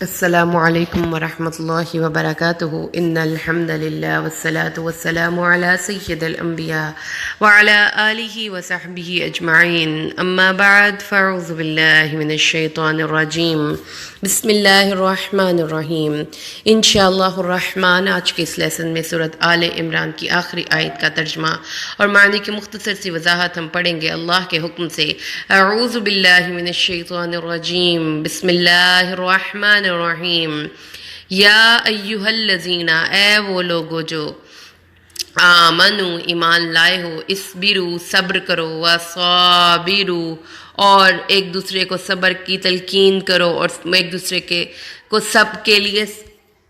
السلام علیکم ورحمۃ اللہ وبرکاتہ ان الحمد للہ والصلاة والسلام علی سید الانبیاء وعلی آلہ وصحبہ اجمعین اما بعد فاعوذ باللہ من الشیطان الرجیم بسم اللہ الرحمن الرحیم انشاءاللہ الرحمن آج کے اس لیسن میں سورۃ آل عمران کی آخری آیت کا ترجمہ اور معنی کی مختصر سی وضاحت ہم پڑھیں گے اللہ کے حکم سے۔ اعوذ باللہ من الشیطان الرجیم بسم اللہ الرحمن الرحیم یا ایہا الذین، اے وہ لوگو جو آمنو ایمان لائے ہو، اسبرو صبر کرو، وصابرو اور ایک دوسرے کو صبر کی تلقین کرو اور ایک دوسرے کو سب کے لیے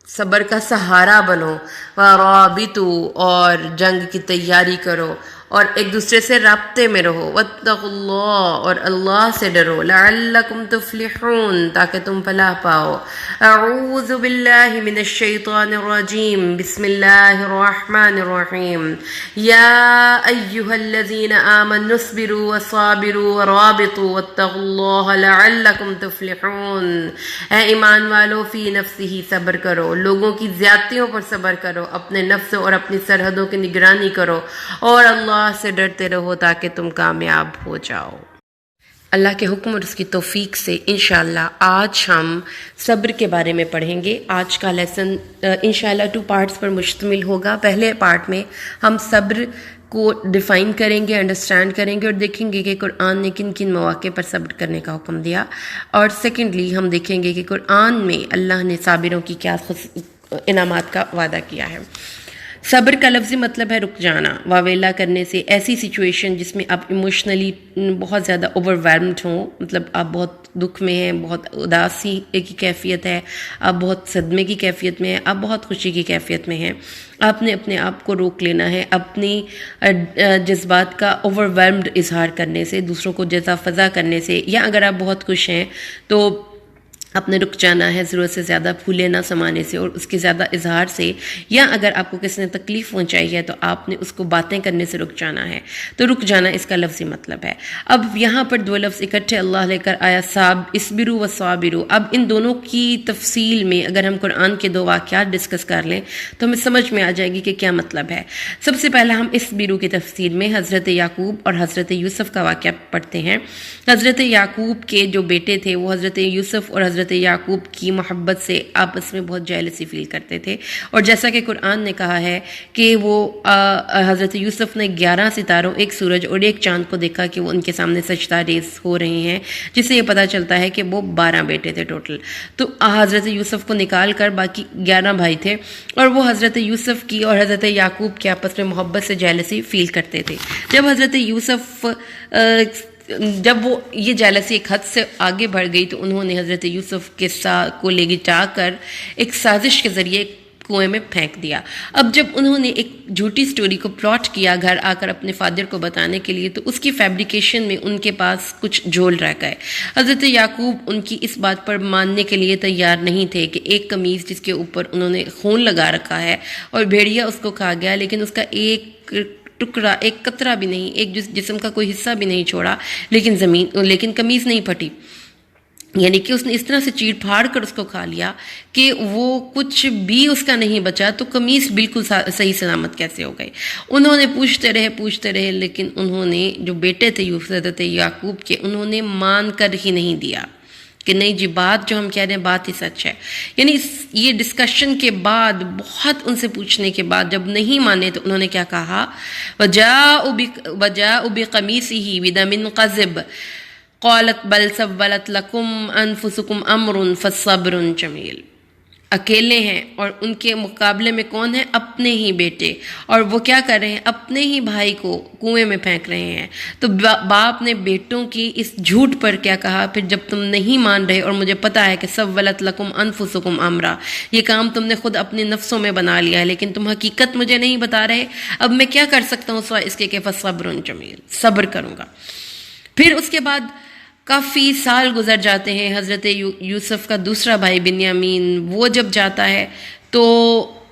صبر کا سہارا بنو، ورابطو اور جنگ کی تیاری کرو اور ایک دوسرے سے رابطے میں رہو، واتقوا اللہ اور اللہ سے ڈرو، لعلکم تفلحون تاکہ تم فلاح پاؤ۔ اعوذ باللہ من الشیطان الرجیم بسم اللہ الرحمن الرحیم یا ایہا الذین آمنوا اصبروا وصابروا ورابطوا واتقوا اللہ لعلکم تفلحون، اے ایمان والو فی نفسہ صبر کرو، لوگوں کی زیادتیوں پر صبر کرو، اپنے نفس اور اپنی سرحدوں کی نگرانی کرو اور اللہ سے ڈرتے رہو تاکہ تم کامیاب ہو جاؤ۔ اللہ کے حکم اور اس کی توفیق سے انشاءاللہ آج ہم صبر کے بارے میں پڑھیں گے۔ آج کا لیسن انشاءاللہ 2 پارٹس پر مشتمل ہوگا۔ پہلے پارٹ میں ہم صبر کو ڈیفائن کریں گے، انڈرسٹینڈ کریں گے اور دیکھیں گے کہ قرآن نے کن کن مواقع پر صبر کرنے کا حکم دیا، اور سیکنڈلی ہم دیکھیں گے کہ قرآن میں اللہ نے صابروں کی کیا انعامات کا وعدہ کیا ہے۔ صبر کا لفظی مطلب ہے رک جانا، واویلا کرنے سے، ایسی سچویشن جس میں آپ ایموشنلی بہت زیادہ اوور ویلمڈ ہوں، مطلب آپ بہت دکھ میں ہیں، بہت اداسی کی کیفیت ہے، آپ بہت صدمے کی کیفیت میں ہیں، آپ بہت خوشی کی کیفیت میں ہیں۔ آپ نے اپنے آپ کو روک لینا ہے اپنی جذبات کا اوور ویلمڈ اظہار کرنے سے، دوسروں کو جزا فضا کرنے سے، یا اگر آپ بہت خوش ہیں تو آپ نے رک جانا ہے ضرورت سے زیادہ پھولے نہ سمانے سے اور اس کے زیادہ اظہار سے، یا اگر آپ کو کسی نے تکلیف پہنچائی ہے تو آپ نے اس کو باتیں کرنے سے رک جانا ہے۔ تو رک جانا اس کا لفظی مطلب ہے۔ اب یہاں پر 2 لفظ اکٹھے اللہ لے کر آیا، اسبرو و صابرو۔ اب ان دونوں کی تفصیل میں اگر ہم قرآن کے 2 واقعات ڈسکس کر لیں تو ہمیں سمجھ میں آ جائے گی کہ کیا مطلب ہے۔ سب سے پہلا ہم اسبرو کی تفصیل میں حضرت یعقوب اور حضرت یوسف کا واقعہ پڑھتے ہیں۔ حضرت یعقوب کے جو بیٹے تھے وہ حضرت یوسف اور حضرت یعقوب کی محبت سے آپس میں بہت جیلسی فیل کرتے تھے، اور جیسا کہ قرآن نے کہا ہے کہ وہ حضرت یوسف نے 11 ستاروں، 1 سورج اور 1 چاند کو دیکھا کہ وہ ان کے سامنے سجدہ ریز ہو رہے ہیں، جس سے یہ پتہ چلتا ہے کہ وہ 12 بیٹے تھے ٹوٹل۔ تو حضرت یوسف کو نکال کر باقی 11 بھائی تھے، اور وہ حضرت یوسف کی اور حضرت یعقوب کے آپس میں محبت سے جیلسی فیل کرتے تھے۔ جب وہ یہ جیلسی ایک حد سے آگے بڑھ گئی تو انہوں نے حضرت یوسف کے کو لگٹا کر ایک سازش کے ذریعے کنویں میں پھینک دیا۔ اب جب انہوں نے ایک جھوٹی سٹوری کو پلاٹ کیا گھر آ کر اپنے فادر کو بتانے کے لیے، تو اس کی فیبریکیشن میں ان کے پاس کچھ جھول رہ گئے۔ حضرت یعقوب ان کی اس بات پر ماننے کے لیے تیار نہیں تھے کہ ایک قمیض جس کے اوپر انہوں نے خون لگا رکھا ہے اور بھیڑیا اس کو کھا گیا، لیکن اس کا ایک ٹکڑا، ایک قطرہ بھی نہیں، ایک جسم کا کوئی حصہ بھی نہیں چھوڑا، لیکن قمیض نہیں پھٹی، یعنی کہ اس نے اس طرح سے چیڑ پھاڑ کر اس کو کھا لیا کہ وہ کچھ بھی اس کا نہیں بچا، تو قمیص بالکل صحیح سلامت کیسے ہو گئی؟ انہوں نے پوچھتے رہے لیکن انہوں نے جو بیٹے تھے حضرت یعقوب کے، انہوں نے مان کر ہی نہیں دیا کہ نہیں جی، بات جو ہم کہہ رہے ہیں بات ہی سچ ہے۔ یعنی یہ ڈسکشن کے بعد، بہت ان سے پوچھنے کے بعد جب نہیں مانے تو انہوں نے کیا کہا، وَجَاءُ بِقَمِيصِهِ بِدَمٍ قَذِبٍ قَالَتْ بَلْ سَوَّلَتْ لَكُمْ أَنفُسُكُمْ أَمْرٌ فَصَبْرٌ جَمِيلٌ۔ اکیلے ہیں اور ان کے مقابلے میں کون ہے؟ اپنے ہی بیٹے، اور وہ کیا کر رہے ہیں؟ اپنے ہی بھائی کو کنویں میں پھینک رہے ہیں۔ تو باپ نے بیٹوں کی اس جھوٹ پر کیا کہا، پھر جب تم نہیں مان رہے اور مجھے پتا ہے کہ سولت لکم انفسکم امرا، یہ کام تم نے خود اپنے نفسوں میں بنا لیا ہے، لیکن تم حقیقت مجھے نہیں بتا رہے، اب میں کیا کر سکتا ہوں سوائے اس کے کہ فصبر جمیل، صبر کروں گا۔ پھر اس کے بعد کافی سال گزر جاتے ہیں۔ حضرت یوسف کا دوسرا بھائی بنیامین وہ جب جاتا ہے تو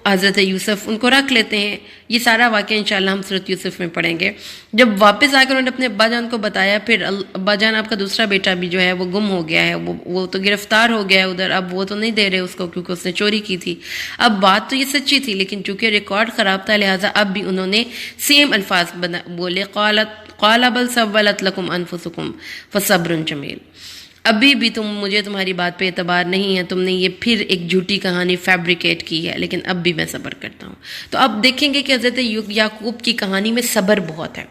حضرت یوسف ان کو رکھ لیتے ہیں. یہ سارا واقعہ انشاءاللہ ہم سورۃ یوسف میں پڑھیں گے. جب واپس آ کر انہوں نے اپنے ابا جان کو بتایا، پھر ابا جان آپ کا دوسرا بیٹا بھی جو ہے وہ گم ہو گیا ہے، وہ تو گرفتار ہو گیا ہے ادھر، اب وہ تو نہیں دے رہے اس کو کیونکہ اس نے چوری کی تھی. اب بات تو یہ سچی تھی، لیکن چونکہ ریکارڈ خراب تھا لہٰذا اب بھی انہوں نے سیم الفاظ بولے، قال بل سولت لکم انفسکم فصبر جمیل. ابھی بھی مجھے تمہاری بات پہ اعتبار نہیں ہے، تم نے یہ پھر ایک جھوٹی کہانی فیبریکیٹ کی ہے، لیکن اب بھی میں صبر کرتا ہوں. تو اب دیکھیں گے کہ حضرت یعقوب کی کہانی میں صبر بہت ہے.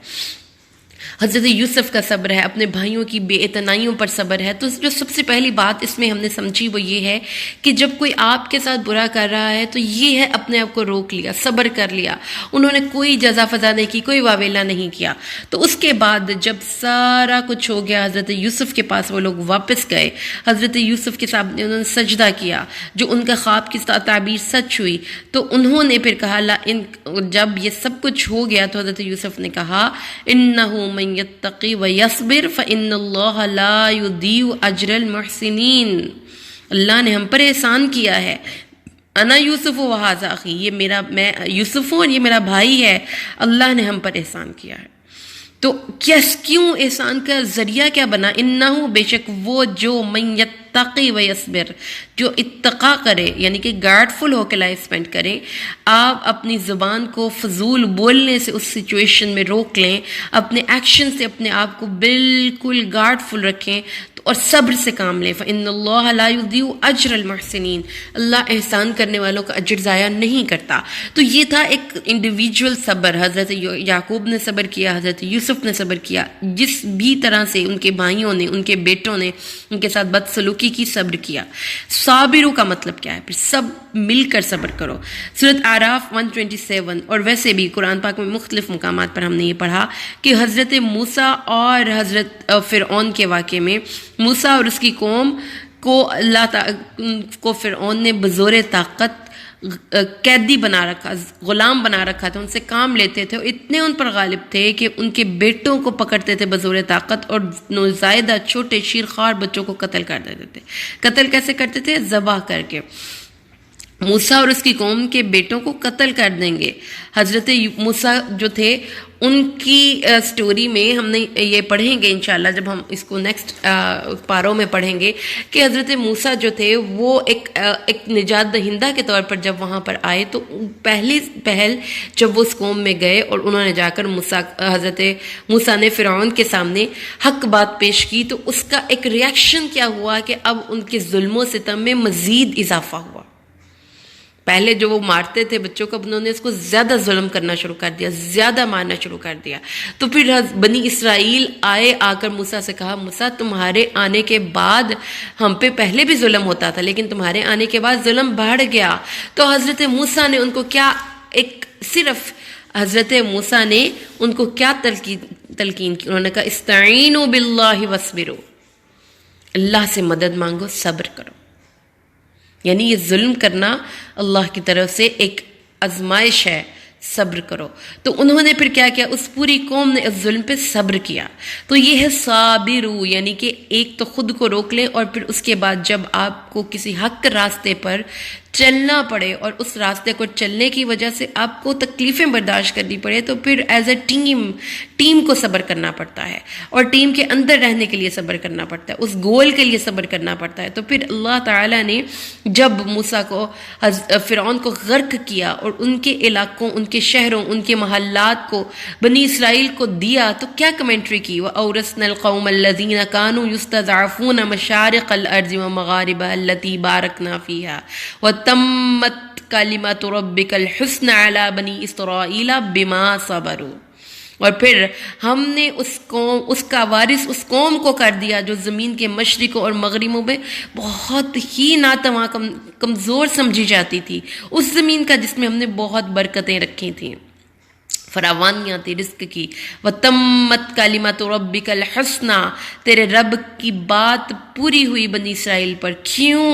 حضرت یوسف کا صبر ہے، اپنے بھائیوں کی بے اعتنائیوں پر صبر ہے. تو جو سب سے پہلی بات اس میں ہم نے سمجھی وہ یہ ہے کہ جب کوئی آپ کے ساتھ برا کر رہا ہے تو یہ ہے اپنے آپ کو روک لیا، صبر کر لیا. انہوں نے کوئی جزا فضا نہیں کی، کوئی واویلا نہیں کیا. تو اس کے بعد جب سارا کچھ ہو گیا، حضرت یوسف کے پاس وہ لوگ واپس گئے، حضرت یوسف کے سامنے انہوں نے سجدہ کیا، جو ان کا خواب کی تعبیر سچ ہوئی. تو انہوں نے پھر کہا جب یہ سب کچھ ہو گیا تو حضرت یوسف نے کہا انہو من یتقی ویصبر فإن اللہ لا یضیع اجر المحسنین. اللہ نے ہم پر احسان کیا ہے. انا یوسف و ھذا اخی، یہ میں یوسف ہوں اور یہ میرا بھائی ہے. اللہ نے ہم پر احسان کیا ہے. تو کیوں احسان کا ذریعہ کیا بنا؟ انہو، بے شک وہ جو من یتقی ویصبر، جو اتقا کرے یعنی کہ گارڈ فل ہو کے لائف سپینڈ کریں. آپ اپنی زبان کو فضول بولنے سے اس سچویشن میں روک لیں، اپنے ایکشن سے اپنے آپ کو بالکل گارڈ فل رکھیں اور صبر سے کام لیں. فإن اللہ لا یضیع اجر المحسنین، اللہ احسان کرنے والوں کا اجر ضائع نہیں کرتا. تو یہ تھا ایک انڈیویجول صبر. حضرت یعقوب نے صبر کیا، حضرت یوسف نے صبر کیا. جس بھی طرح سے ان کے بھائیوں نے، ان کے بیٹوں نے ان کے ساتھ بدسلوکی کی، صبر کیا. صابروں کا مطلب کیا ہے؟ پھر سب مل کر صبر کرو. سورۃ اعراف 127 اور ویسے بھی قرآن پاک میں مختلف مقامات پر ہم نے یہ پڑھا کہ حضرت موسیٰ اور حضرت فرعون کے واقعے میں موسیٰ اور اس کی قوم کو اللہ تعالیٰ کو فرعون نے بزور طاقت قیدی بنا رکھا، غلام بنا رکھا تھا. ان سے کام لیتے تھے، اتنے ان پر غالب تھے کہ ان کے بیٹوں کو پکڑتے تھے بزور طاقت اور نوزائیدہ چھوٹے شیرخوار بچوں کو قتل کر دیتے تھے. قتل کیسے کرتے تھے؟ ذبح کر کے. موسیٰ اور اس کی قوم کے بیٹوں کو قتل کر دیں گے. حضرت موسیٰ جو تھے ان کی سٹوری میں ہم نے یہ پڑھیں گے انشاءاللہ جب ہم اس کو نیکسٹ پاروں میں پڑھیں گے کہ حضرت موسیٰ جو تھے وہ ایک نجات دہندہ کے طور پر جب وہاں پر آئے تو پہل جب وہ اس قوم میں گئے اور انہوں نے جا کر حضرت موسیٰ نے فرعون کے سامنے حق بات پیش کی تو اس کا ایک ریاکشن کیا ہوا کہ اب ان کے ظلم و ستم میں مزید اضافہ ہوا. پہلے جو وہ مارتے تھے بچوں کو، انہوں نے اس کو زیادہ ظلم کرنا شروع کر دیا، زیادہ مارنا شروع کر دیا. تو پھر بنی اسرائیل آ کر موسیٰ سے کہا موسیٰ تمہارے آنے کے بعد ہم پہ پہلے بھی ظلم ہوتا تھا لیکن تمہارے آنے کے بعد ظلم بڑھ گیا. تو حضرت موسیٰ نے ان کو کیا حضرت موسیٰ نے ان کو کیا تلقین کی؟ انہوں نے کہا استعینوا باللہ واصبروا، اللہ سے مدد مانگو، صبر کرو. یعنی یہ ظلم کرنا اللہ کی طرف سے ایک آزمائش ہے، صبر کرو. تو انہوں نے پھر کیا کیا؟ اس پوری قوم نے اس ظلم پہ صبر کیا. تو یہ ہے صابرو، یعنی کہ ایک تو خود کو روک لیں اور پھر اس کے بعد جب آپ کو کسی حق راستے پر چلنا پڑے اور اس راستے کو چلنے کی وجہ سے آپ کو تکلیفیں برداشت کرنی پڑے تو پھر ایز اے ٹیم کو صبر کرنا پڑتا ہے اور ٹیم کے اندر رہنے کے لیے صبر کرنا پڑتا ہے، اس گول کے لیے صبر کرنا پڑتا ہے. تو پھر اللہ تعالیٰ نے جب موسیٰ کو فرعون کو غرق کیا اور ان کے علاقوں، ان کے شہروں، ان کے محلات کو بنی اسرائیل کو دیا تو کیا کمنٹری کی؟ وَأَوْرَثْنَا الْقَوْمَ الَّذِينَ كَانُوا يُسْتَضْعَفُونَ مَشَارِقَ الْأَرْضِ وَمَغَارِبَهَا الَّتِي بَارَكْنَا فِيهَا تمت کلمۃ ربک الحسنى علی بنی اسرائیل بما صبروا. اور پھر ہم نے اس کا وارث اس قوم کو کر دیا جو زمین کے مشرق اور مغربوں میں بہت ہی ناتواں کمزور سمجھی جاتی تھی، اس زمین کا جس میں ہم نے بہت برکتیں رکھی تھیں، فراوانیاں تھی رزق کی. وَتَمَّتْ كَلِمَةُ رَبِّكَ الْحُسْنَى، تیرے رب کی بات پوری ہوئی بنی اسرائیل پر. کیوں؟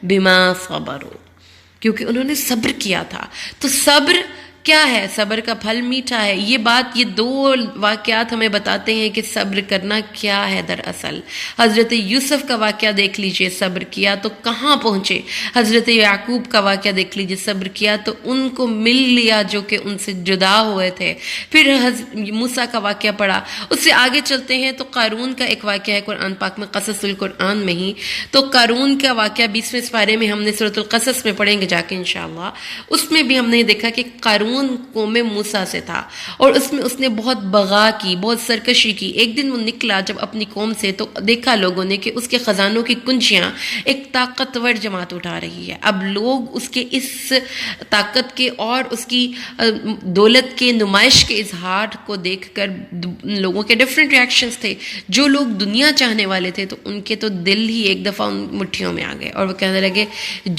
بما صبروا، کیونکہ انہوں نے صبر کیا تھا. تو صبر کیا ہے؟ صبر کا پھل میٹھا ہے. یہ دو واقعات ہمیں بتاتے ہیں کہ صبر کرنا کیا ہے دراصل. حضرت یوسف کا واقعہ دیکھ لیجئے، صبر کیا تو کہاں پہنچے. حضرت یعقوب کا واقعہ دیکھ لیجئے، صبر کیا تو ان کو مل لیا جو کہ ان سے جدا ہوئے تھے. پھر موسیٰ کا واقعہ پڑھا. اس سے آگے چلتے ہیں تو قارون کا ایک واقعہ ہے قرآن پاک میں، قصص القرآن میں ہی. تو قارون کا واقعہ 20ویں سپارے میں ہم نے سورۃ القصص میں پڑھیں گے جا کے انشاءاللہ. اس میں بھی ہم نے دیکھا کہ قارون قوم موسیٰ سے تھا اور اس نے بہت بغا کی، بہت سرکشی کی. ایک دن وہ نکلا جب اپنی قوم سے، تو دیکھا لوگوں نے کہ اس کے خزانوں کی کنجیاں ایک طاقتور جماعت اٹھا رہی ہے. اب لوگ اس کے اس طاقت کے اور اس کی دولت کے نمائش کے اظہار کو دیکھ کر لوگوں کے ڈفرینٹ ریاکشنز تھے. جو لوگ دنیا چاہنے والے تھے تو ان کے تو دل ہی ایک دفعہ ان مٹھیوں میں آ گئے اور وہ کہنے لگے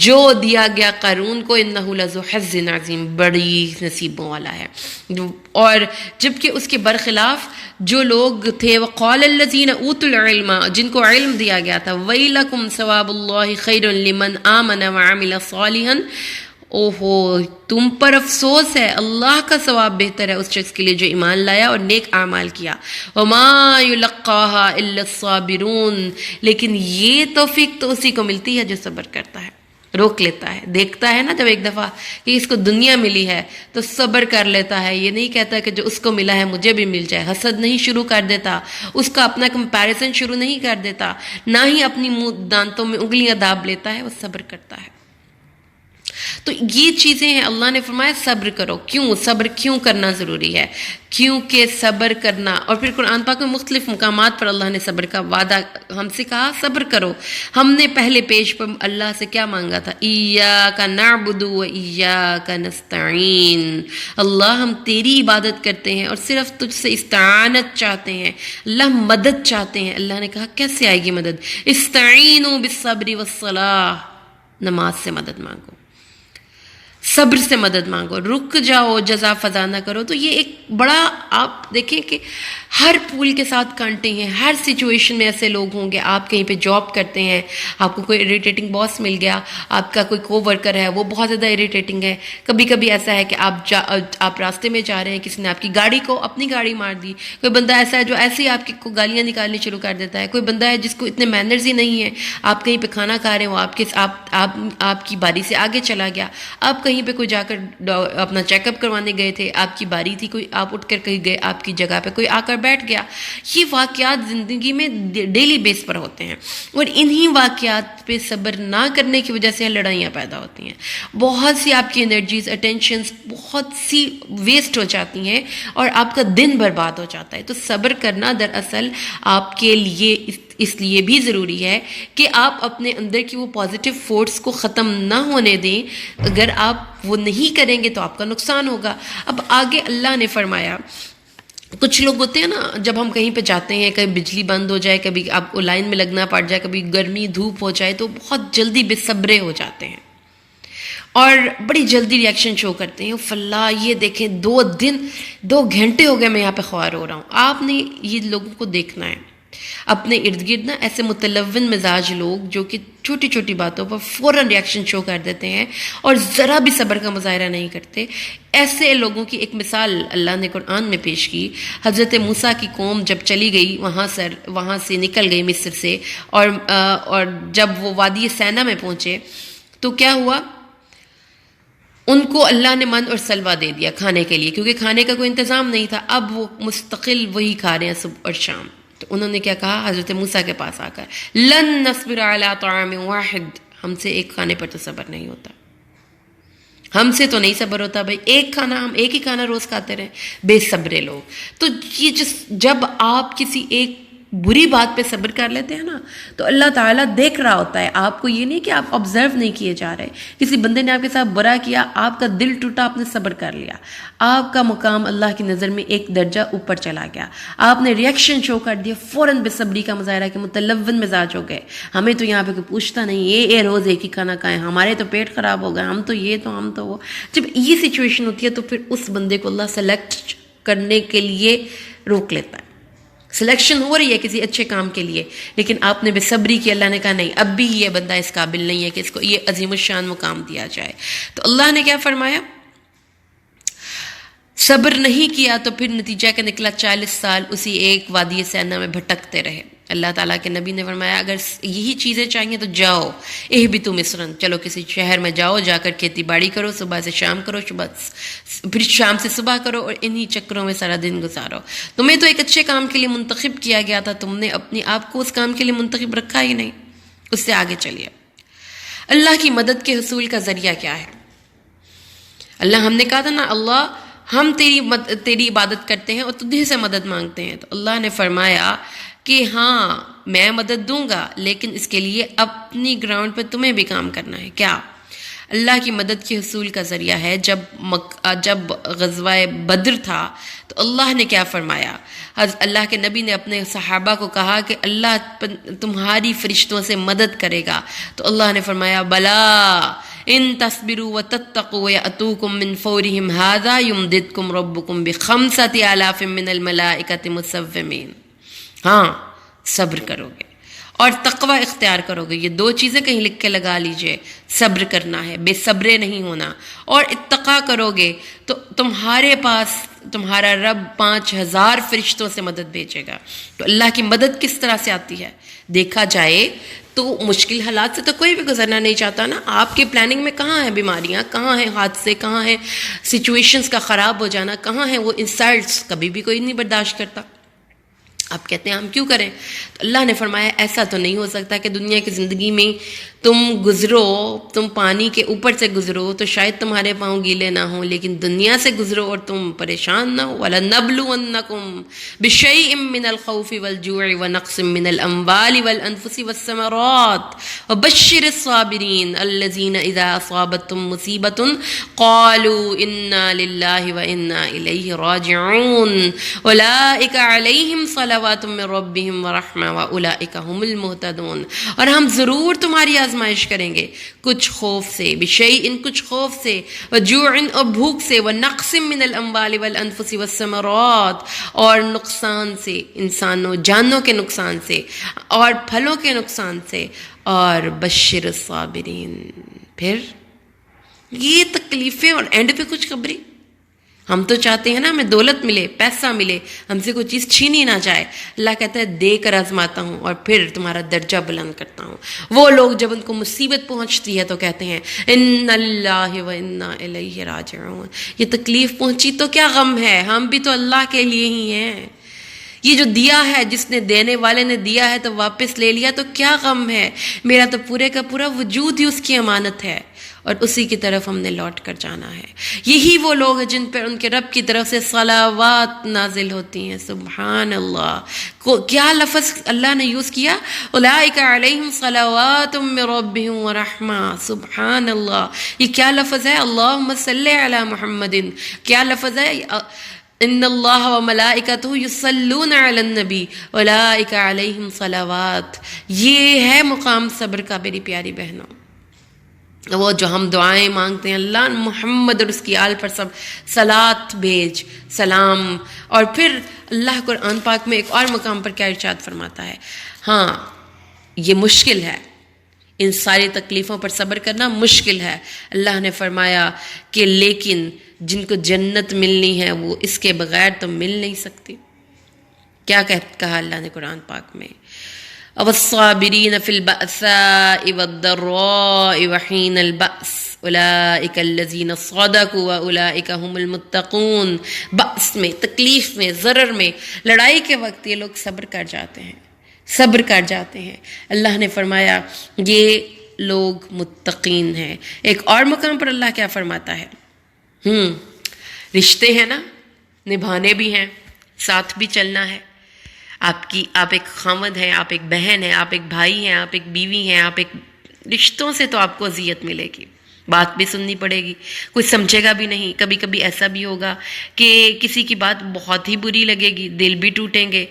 جو دیا گیا قارون کو انہ لذو حظ عظیم، بڑی نصیبوں والا ہے. اور جبکہ اس کے برخلاف جو لوگ تھے، وقال الذین اوتوا العلم، جن کو علم دیا گیا تھا، ویلکم ثواب اللہ خیر لمن آمن وعمل صالحا، اوہو تم پر افسوس ہے، اللہ کا ثواب بہتر ہے اس شخص کے لیے جو ایمان لایا اور نیک اعمال کیا. وما یلقاها الا الصابرون، لیکن یہ توفیق تو اسی کو ملتی ہے جو صبر کرتا ہے، روک لیتا ہے. دیکھتا ہے نا جب ایک دفعہ کہ اس کو دنیا ملی ہے تو صبر کر لیتا ہے. یہ نہیں کہتا کہ جو اس کو ملا ہے مجھے بھی مل جائے. حسد نہیں شروع کر دیتا، اس کا اپنا کمپیریزن شروع نہیں کر دیتا، نہ ہی اپنی منہ دانتوں میں انگلیاں داب لیتا ہے، وہ صبر کرتا ہے. تو یہ چیزیں ہیں. اللہ نے فرمایا صبر کرو. کیوں صبر کیوں کرنا ضروری ہے؟ کیونکہ صبر کرنا، اور پھر قرآن پاک میں مختلف مقامات پر اللہ نے صبر کا وعدہ ہم سے کہا صبر کرو. ہم نے پہلے پیج پر اللہ سے کیا مانگا تھا؟ ایاک نعبد و ایاک نستعین. اللہ ہم تیری عبادت کرتے ہیں اور صرف تجھ سے استعانت چاہتے ہیں. اللہ مدد چاہتے ہیں. اللہ نے کہا کیسے آئے گی مدد؟ استعینوا بالصبر والصلاۃ، نماز سے مدد مانگو، صبر سے مدد مانگو، رک جاؤ، جزا فضا نہ کرو. تو یہ ایک بڑا، آپ دیکھیں کہ ہر پھول کے ساتھ کانٹے ہیں. ہر سچویشن میں ایسے لوگ ہوں گے. آپ کہیں پہ جاب کرتے ہیں، آپ کو کوئی اریٹیٹنگ باس مل گیا، آپ کا کوئی کو ورکر ہے وہ بہت زیادہ اریٹیٹنگ ہے. کبھی کبھی ایسا ہے کہ آپ راستے میں جا رہے ہیں، کسی نے آپ کی گاڑی کو اپنی گاڑی مار دی. کوئی بندہ ایسا ہے جو ایسے ہی آپ کی کو گالیاں نکالنی شروع کر دیتا ہے. کوئی بندہ ہے جس کو اتنے مینرز ہی نہیں ہیں. آپ کہیں پہ کھانا کھا رہے ہو، آپ کی باری سے آگے چلا گیا. آپ کہیں پہ کوئی جا کر اپنا چیک اپ کروانے گئے تھے، آپ کی باری تھی، کوئی آپ اٹھ کر کہیں گئے، آپ کی جگہ پہ کوئی آ کر بیٹھ گیا. یہ واقعات زندگی میں ڈیلی بیس پر ہوتے ہیں اور انہی واقعات پہ صبر نہ کرنے کی وجہ سے لڑائیاں پیدا ہوتی ہیں. بہت سی آپ کی انرجیز، اٹینشنز بہت سی ویسٹ ہو جاتی ہیں اور آپ کا دن برباد ہو جاتا ہے. تو صبر کرنا دراصل آپ کے لیے اس لیے بھی ضروری ہے کہ آپ اپنے اندر کی وہ پازیٹیو فورس کو ختم نہ ہونے دیں. اگر آپ وہ نہیں کریں گے تو آپ کا نقصان ہوگا. اب آگے اللہ نے فرمایا، کچھ لوگ ہوتے ہیں نا، جب ہم کہیں پہ جاتے ہیں، کبھی بجلی بند ہو جائے، کبھی آپ کو لائن میں لگنا پڑ جائے، کبھی گرمی دھوپ ہو جائے، تو بہت جلدی بے صبرے ہو جاتے ہیں اور بڑی جلدی ریاکشن شو کرتے ہیں. فلاں یہ دیکھیں 2 گھنٹے ہو گئے میں یہاں پہ خوار ہو رہا ہوں. آپ نے یہ لوگوں کو دیکھنا ہے اپنے ارد گرد نا، ایسے متلون مزاج لوگ جو کہ چھوٹی چھوٹی باتوں پر فوراً ریاکشن شو کر دیتے ہیں اور ذرا بھی صبر کا مظاہرہ نہیں کرتے. ایسے لوگوں کی ایک مثال اللہ نے قرآن میں پیش کی. حضرت موسیٰ کی قوم جب چلی گئی وہاں سے نکل گئی مصر سے، اور جب وہ وادی سینا میں پہنچے تو کیا ہوا؟ ان کو اللہ نے من اور سلوہ دے دیا کھانے کے لیے، کیونکہ کھانے کا کوئی انتظام نہیں تھا. اب وہ مستقل وہی کھا رہے ہیں صبح اور شام. تو انہوں نے کیا کہا حضرت موسیٰ کے پاس آ کر، لن نصبر علی طعام واحد، ہم سے ایک کھانے پر تو صبر نہیں ہوتا، ہم سے تو نہیں صبر ہوتا بھائی. ہم ایک ہی کھانا روز کھاتے رہے، بے صبرے لوگ. تو یہ جب آپ کسی ایک بری بات پہ صبر کر لیتے ہیں نا، تو اللہ تعالیٰ دیکھ رہا ہوتا ہے آپ کو. یہ نہیں کہ آپ آبزرو نہیں کیے جا رہے. کسی بندے نے آپ کے ساتھ برا کیا، آپ کا دل ٹوٹا، آپ نے صبر کر لیا، آپ کا مقام اللہ کی نظر میں ایک درجہ اوپر چلا گیا. آپ نے ریاکشن شو کر دیا، فوراً بے صبری کا مظاہرہ کہ متلون مزاج ہو گئے. ہمیں تو یہاں پہ کوئی پوچھتا نہیں، یہ روز ایک ہی کھانا کھائیں، ہمارے تو پیٹ خراب ہو گیا، ہم تو وہ. جب یہ سچویشن ہوتی ہے تو پھر اس بندے کو اللہ سلیکٹ کرنے کے لیے روک لیتا ہے. سلیکشن ہو رہی ہے کسی اچھے کام کے لیے، لیکن آپ نے بے صبری کی. اللہ نے کہا نہیں، اب بھی یہ بندہ اس قابل نہیں ہے کہ اس کو یہ عظیم الشان مقام دیا جائے. تو اللہ نے کیا فرمایا؟ صبر نہیں کیا تو پھر نتیجہ کیا نکلا؟ 40 سال اسی ایک وادی سینا میں بھٹکتے رہے۔ اللہ تعالیٰ کے نبی نے فرمایا اگر یہی چیزیں چاہیے تو جاؤ، اہبطوا مصرا، چلو کسی شہر میں جاؤ، جا کر کھیتی باڑی کرو، صبح سے شام کرو، پھر شام سے صبح کرو، اور انہی چکروں میں سارا دن گزارو۔ تمہیں تو ایک اچھے کام کے لیے منتخب کیا گیا تھا، تم نے اپنی آپ کو اس کام کے لیے منتخب رکھا ہی نہیں۔ اس سے آگے چلیے، اللہ کی مدد کے حصول کا ذریعہ کیا ہے؟ اللہ، ہم نے کہا تھا نا اللہ ہم تیری عبادت کرتے ہیں اور تجھے سے مدد مانگتے ہیں، تو اللہ نے فرمایا کہ ہاں میں مدد دوں گا، لیکن اس کے لیے اپنی گراؤنڈ پہ تمہیں بھی کام کرنا ہے۔ کیا؟ اللہ کی مدد کے حصول کا ذریعہ ہے جب غزوہ بدر تھا تو اللہ نے کیا فرمایا؟ اللہ کے نبی نے اپنے صحابہ کو کہا کہ اللہ تمہاری فرشتوں سے مدد کرے گا، تو اللہ نے فرمایا بلا ان تصبروا وتتقوا ويأتوكم من فورهم هذا يمددكم ربكم بخمسة آلاف من الملائكة مسومين۔ ہاں صبر کرو گے اور تقوی اختیار کرو گے، یہ دو چیزیں کہیں لکھ کے لگا لیجئے، صبر کرنا ہے، بے صبرے نہیں ہونا، اور اتقا کرو گے تو تمہارے پاس تمہارا رب 5000 فرشتوں سے مدد بھیجے گا۔ تو اللہ کی مدد کس طرح سے آتی ہے؟ دیکھا جائے تو مشکل حالات سے تو کوئی بھی گزرنا نہیں چاہتا نا۔ آپ کی پلاننگ میں کہاں ہیں بیماریاں، کہاں ہیں حادثے، کہاں ہیں سچویشنز کا خراب ہو جانا، کہاں ہیں وہ انسلٹس، کبھی بھی کوئی نہیں برداشت کرتا۔ آپ کہتے ہیں ہم کیوں کریں؟ تو اللہ نے فرمایا ایسا تو نہیں ہو سکتا کہ دنیا کی زندگی میں تم گزرو، تم پانی کے اوپر سے گزرو تو شاید تمہارے پاؤں گیلے نہ ہوں، لیکن دنیا سے گزرو اور تم پریشان نہ ہو۔ وَلَنَبْلُوَنَّكُمْ بِشَيْءٍ مِّنَ الْخَوْفِ وَالْجُوعِ وَنَقْصٍ مِّنَ الْأَمْوَالِ وَالْأَنفُسِ وَالثَّمَرَاتِ وَبَشِّرِ الصَّابِرِينَ الَّذِينَ إِذَا أَصَابَتْهُمْ مُصِيبَةٌ قَالُوا إِنَّا لِلَّهِ وَإِنَّا إِلَيْهِ رَاجِعُونَ أُولَٰئِكَ عَلَيْهِمْ صَلَوَاتٌ مِّن رَّبِّهِمْ وَرَحْمَةٌ وَأُولَٰئِكَ هُمُ الْمُهْتَدُونَ۔ اور ہم ضرور تمہاری آزمائش کریں گے، کچھ خوف سے، بشیء کچھ خوف سے، وجوع اور بھوک سے، ونقص من الاموال والانفس والثمرات اور نقصان سے، انسانوں جانوں کے نقصان سے اور پھلوں کے نقصان سے، اور بشر الصابرین۔ پھر یہ تکلیفیں اور اینڈ پہ کچھ خبری۔ ہم تو چاہتے ہیں نا ہمیں دولت ملے، پیسہ ملے، ہم سے کوئی چیز چھینی نہ جائے۔ اللہ کہتا ہے دے کر آزماتا ہوں اور پھر تمہارا درجہ بلند کرتا ہوں۔ وہ لوگ جب ان کو مصیبت پہنچتی ہے تو کہتے ہیں ان اللہ و انا الیہ راجعون۔ یہ تکلیف پہنچی تو کیا غم ہے، ہم بھی تو اللہ کے لیے ہی ہیں۔ یہ جو دیا ہے، جس نے دینے والے نے دیا ہے تو واپس لے لیا تو کیا غم ہے، میرا تو پورے کا پورا وجود ہی اس کی امانت ہے اور اسی کی طرف ہم نے لوٹ کر جانا ہے۔ یہی وہ لوگ ہیں جن پر ان کے رب کی طرف سے صلوات نازل ہوتی ہیں۔ سبحان اللہ، کیا لفظ اللہ نے یوز کیا؟ اولئک علیہم صلوات من ربہم ورحمہ۔ سبحان اللہ، یہ کیا لفظ ہے؟ اللہم صلی علی محمد۔ کیا لفظ ہے؟ ان اللہ و ملائکتہ یصلون علی النبی اولئک علیہم صلوات۔ یہ ہے مقام صبر کا میری پیاری بہنوں۔ وہ جو ہم دعائیں مانگتے ہیں اللہ محمد اور اس کی آل پر سب صلات بھیج، سلام۔ اور پھر اللہ قرآن پاک میں ایک اور مقام پر کیا ارشاد فرماتا ہے؟ ہاں یہ مشکل ہے، ان ساری تکلیفوں پر صبر کرنا مشکل ہے۔ اللہ نے فرمایا کہ لیکن جن کو جنت ملنی ہے وہ اس کے بغیر تو مل نہیں سکتی۔ کیا کہا اللہ نے قرآن پاک میں؟ والصابرین فی البأساء والضراء وحین البأس اولئک الذین صدقوا واولئک هم المتقون۔ بأس میں، تکلیف میں، ضرر میں، لڑائی کے وقت یہ لوگ صبر کر جاتے ہیں، صبر کر جاتے ہیں۔ اللہ نے فرمایا یہ لوگ متقین ہیں۔ ایک اور مقام پر اللہ کیا فرماتا ہے؟ رشتے ہیں نا، نبھانے بھی ہیں، ساتھ بھی چلنا ہے۔ آپ ایک خامد ہیں، آپ ایک بہن ہیں، آپ ایک بھائی ہیں، آپ ایک بیوی ہیں، آپ ایک رشتوں سے تو آپ کو اذیت ملے گی، بات بھی سننی پڑے گی، کوئی سمجھے گا بھی نہیں۔ کبھی کبھی ایسا بھی ہوگا کہ کسی کی بات بہت ہی بری لگے گی، دل بھی ٹوٹیں گے،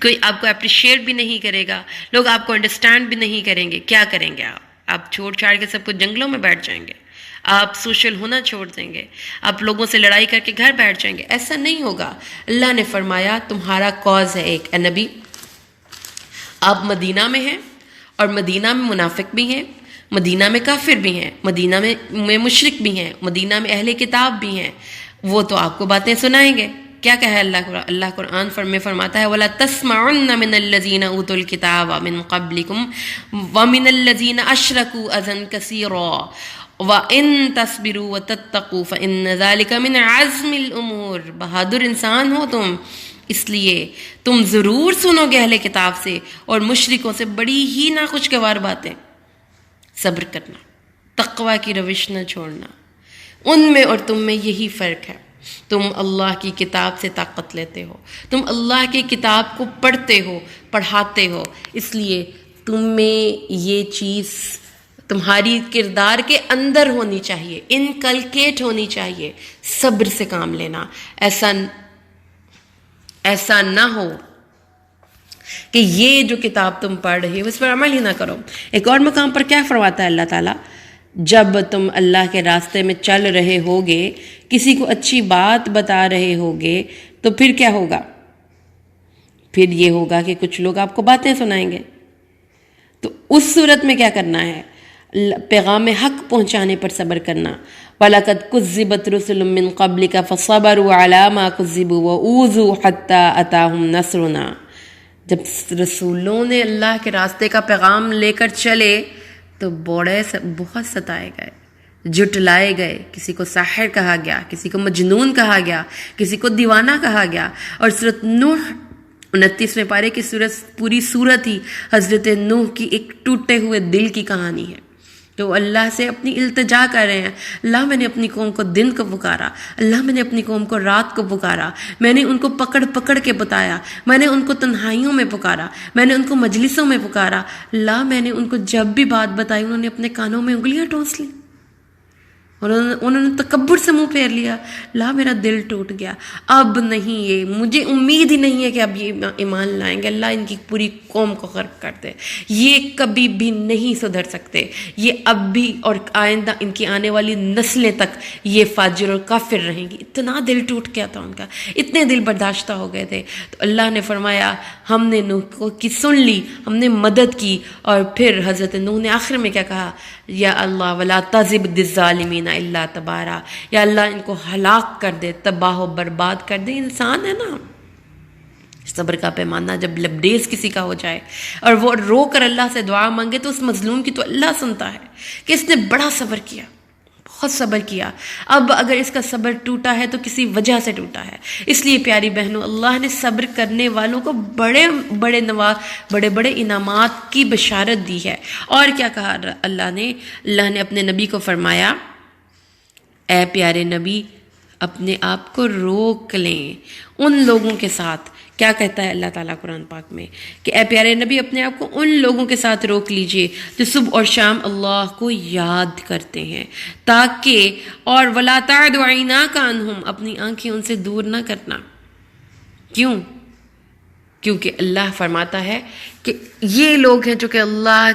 کوئی آپ کو اپریشیٹ بھی نہیں کرے گا، لوگ آپ کو انڈرسٹینڈ بھی نہیں کریں گے۔ کیا کریں گے آپ چھوڑ چھاڑ کے سب کچھ جنگلوں میں بیٹھ جائیں گے، آپ سوشل ہونا چھوڑ دیں گے، آپ لوگوں سے لڑائی کر کے گھر بیٹھ جائیں گے؟ ایسا نہیں ہوگا۔ اللہ نے فرمایا تمہارا کاز ہے ایک، اے نبی آپ مدینہ میں ہیں اور مدینہ میں منافق بھی ہیں، مدینہ میں کافر بھی ہیں، مدینہ میں مشرک بھی ہیں، مدینہ میں اہل کتاب بھی ہیں، وہ تو آپ کو باتیں سنائیں گے. کیا کہا اللہ قرآن میں فرماتا ہے وَلَا تَسْمَعُنَّ مِنَ الَّذِينَ أُوتُوا الْكِتَابَ مِنْ قَبْلِكُمْ وَمِنَ الَّذِينَ أَشْرَكُوا أَذًى كَثِيرًا وَإِن تَصْبِرُوا وَتَتَّقُوا فَإِنَّ ذَلِكَ مِنْ عَزْمِ الْأُمُورِ. بہادر انسان ہو تم، اس لیے تم ضرور سنو گے اہل کتاب سے اور مشرکوں سے بڑی ہی ناخوشگوار باتیں. صبر کرنا، تقوی کی روش نہ چھوڑنا. ان میں اور تم میں یہی فرق ہے. تم اللہ کی کتاب سے طاقت لیتے ہو، تم اللہ کی کتاب کو پڑھتے ہو، پڑھاتے ہو، اس لیے تم میں یہ چیز تمہاری کردار کے اندر ہونی چاہیے، انکلکیٹ ہونی چاہیے. صبر سے کام لینا. ایسا نہ ہو کہ یہ جو کتاب تم پڑھ رہے ہو اس پر عمل ہی نہ کرو. ایک اور مقام پر کیا فرماتا ہے اللہ تعالیٰ؟ جب تم اللہ کے راستے میں چل رہے ہوگے، کسی کو اچھی بات بتا رہے ہوگے، تو پھر کیا ہوگا؟ پھر یہ ہوگا کہ کچھ لوگ آپ کو باتیں سنائیں گے. تو اس صورت میں کیا کرنا ہے؟ پیغام حق پہنچانے پر صبر کرنا. وَلَقَدْ كُذِّبَتْ رُسُلٌ مِّن قَبْلِكَ فَصَبَرُوا عَلَىٰ مَا كُذِّبُوا وَأُوذُوا حَتَّىٰ أَتَاهُمْ نَصْرُنَا. جب رسولوں نے اللہ کے راستے کا پیغام لے کر چلے تو بہت ستائے گئے، جھٹلائے گئے. کسی کو ساحر کہا گیا، کسی کو مجنون کہا گیا، کسی کو دیوانہ کہا گیا. اور سورۃ نوح 29ویں پارے کی پوری سورت ہی حضرت نوح کی ایک ٹوٹے ہوئے دل کی کہانی ہے. تو اللہ سے اپنی التجا کر رہے ہیں، اللہ میں نے اپنی قوم کو دن کو پکارا، اللہ میں نے اپنی قوم کو رات کو پکارا، میں نے ان کو پکڑ پکڑ کے بتایا، میں نے ان کو تنہائیوں میں پکارا، میں نے ان کو مجلسوں میں پکارا. اللہ میں نے ان کو جب بھی بات بتائی انہوں نے اپنے کانوں میں انگلیاں ٹھونس لی، انہوں نے تکبر سے منہ پھیر لیا. لا میرا دل ٹوٹ گیا، اب نہیں، یہ مجھے امید ہی نہیں ہے کہ اب یہ ایمان لائیں گے. اللہ ان کی پوری قوم کو غرق کر دے، یہ کبھی بھی نہیں سدھر سکتے، یہ اب بھی اور آئندہ ان کی آنے والی نسلیں تک یہ فاجر اور کافر رہیں گی. اتنا دل ٹوٹ گیا تھا ان کا، اتنے دل برداشتہ ہو گئے تھے. تو اللہ نے فرمایا ہم نے نوح کی سن لی، ہم نے مدد کی. اور پھر حضرت نوح نے آخر میں کیا کہا؟ یا اللہ ولا تزد الظالمین الا تبارا. یا اللہ ان کو ہلاک کر دے، تباہ و برباد کر دے. انسان ہے نا، صبر کا پیمانہ جب لبریز کسی کا ہو جائے اور وہ رو کر اللہ سے دعا مانگے تو اس مظلوم کی تو اللہ سنتا ہے کہ اس نے بڑا صبر کیا، بہت صبر کیا. اب اگر اس کا صبر ٹوٹا ہے تو کسی وجہ سے ٹوٹا ہے. اس لیے پیاری بہنوں، اللہ نے صبر کرنے والوں کو بڑے بڑے انعامات کی بشارت دی ہے. اور کیا کہا اللہ نے اپنے نبی کو فرمایا، اے پیارے نبی اپنے آپ کو روک لیں ان لوگوں کے ساتھ. کیا کہتا ہے اللہ تعالیٰ قرآن پاک میں کہ اے پیارے نبی اپنے آپ کو ان لوگوں کے ساتھ روک لیجئے جو صبح اور شام اللہ کو یاد کرتے ہیں، تاکہ اور وَلَا تَعْدُ عَيْنَاكَ عَنْهُمْ، اپنی آنکھیں ان سے دور نہ کرنا. کیوں؟ کیونکہ اللہ فرماتا ہے کہ یہ لوگ ہیں جو کہ اللہ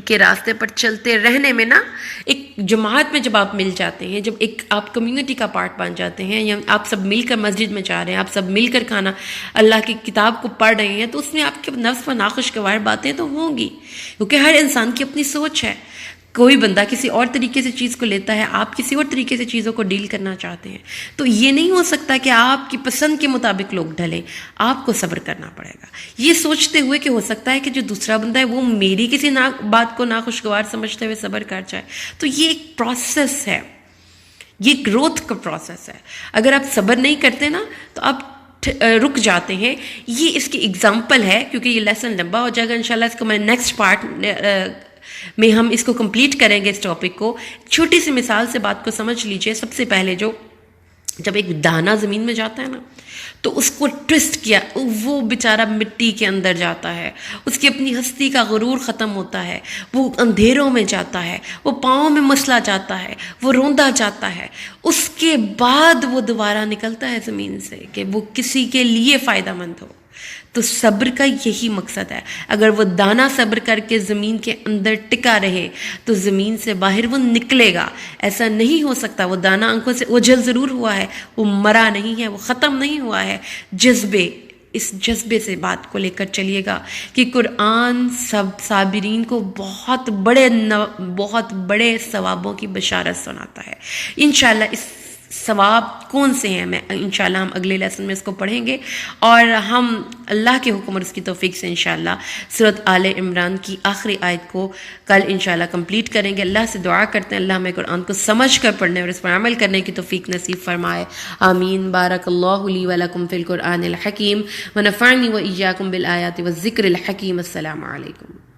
کے راستے پر چلتے رہنے میں نا، ایک جماعت میں جب آپ مل جاتے ہیں، جب ایک آپ کمیونٹی کا پارٹ بن جاتے ہیں، یا آپ سب مل کر مسجد میں جا رہے ہیں، آپ سب مل کر کھانا اللہ کی کتاب کو پڑھ رہے ہیں، تو اس میں آپ کے نفس پر ناخوشگوار باتیں تو ہوں گی، کیونکہ ہر انسان کی اپنی سوچ ہے. کوئی بندہ کسی اور طریقے سے چیز کو لیتا ہے، آپ کسی اور طریقے سے چیزوں کو ڈیل کرنا چاہتے ہیں. تو یہ نہیں ہو سکتا کہ آپ کی پسند کے مطابق لوگ ڈھلیں. آپ کو صبر کرنا پڑے گا، یہ سوچتے ہوئے کہ ہو سکتا ہے کہ جو دوسرا بندہ ہے وہ میری کسی بات کو ناخوشگوار سمجھتے ہوئے صبر کر جائے. تو یہ ایک پروسیس ہے، یہ گروتھ کا پروسیس ہے. اگر آپ صبر نہیں کرتے نا تو آپ رک جاتے ہیں. یہ اس کی ایگزامپل ہے، کیونکہ یہ لیسن لمبا ہو جائے گا انشاءاللہ. اس کو میں نیکسٹ پارٹ میں ہم اس کو کمپلیٹ کریں گے اس ٹاپک کو. چھوٹی سی مثال سے بات کو سمجھ لیجئے. سب سے پہلے جب ایک دانہ زمین میں جاتا ہے نا تو اس کو ٹوسٹ کیا، وہ بیچارہ مٹی کے اندر جاتا ہے، اس کی اپنی ہستی کا غرور ختم ہوتا ہے، وہ اندھیروں میں جاتا ہے، وہ پاؤں میں مسلا جاتا ہے، وہ روندا جاتا ہے. اس کے بعد وہ دوبارہ نکلتا ہے زمین سے کہ وہ کسی کے لیے فائدہ مند ہو. تو صبر کا یہی مقصد ہے. اگر وہ دانہ صبر کر کے زمین کے اندر ٹکا رہے تو زمین سے باہر وہ نکلے گا. ایسا نہیں ہو سکتا وہ دانہ آنکھوں سے اوجھل ضرور ہوا ہے، وہ مرا نہیں ہے، وہ ختم نہیں ہوا ہے. اس جذبے سے بات کو لے کر چلیے گا کہ قرآن سب صابرین کو بہت بڑے ثوابوں کی بشارت سناتا ہے. انشاءاللہ اس ثواب کون سے ہیں، میں انشاءاللہ ہم اگلے لیسن میں اس کو پڑھیں گے، اور ہم اللہ کے حکم اور اس کی توفیق سے انشاءاللہ سورۃ آل عمران کی آخری آیت کو کل انشاءاللہ کمپلیٹ کریں گے۔ اللہ سے دعا کرتے ہیں اللہ ہمیں قرآن کو سمجھ کر پڑھنے اور اس پر عمل کرنے کی توفیق نصیب فرمائے، آمین۔ بارک اللہ لی و لکم فی القرآن الحکیم ونفعنی و ایاکم بالآیات والذکر الحکیم۔ السلام علیکم۔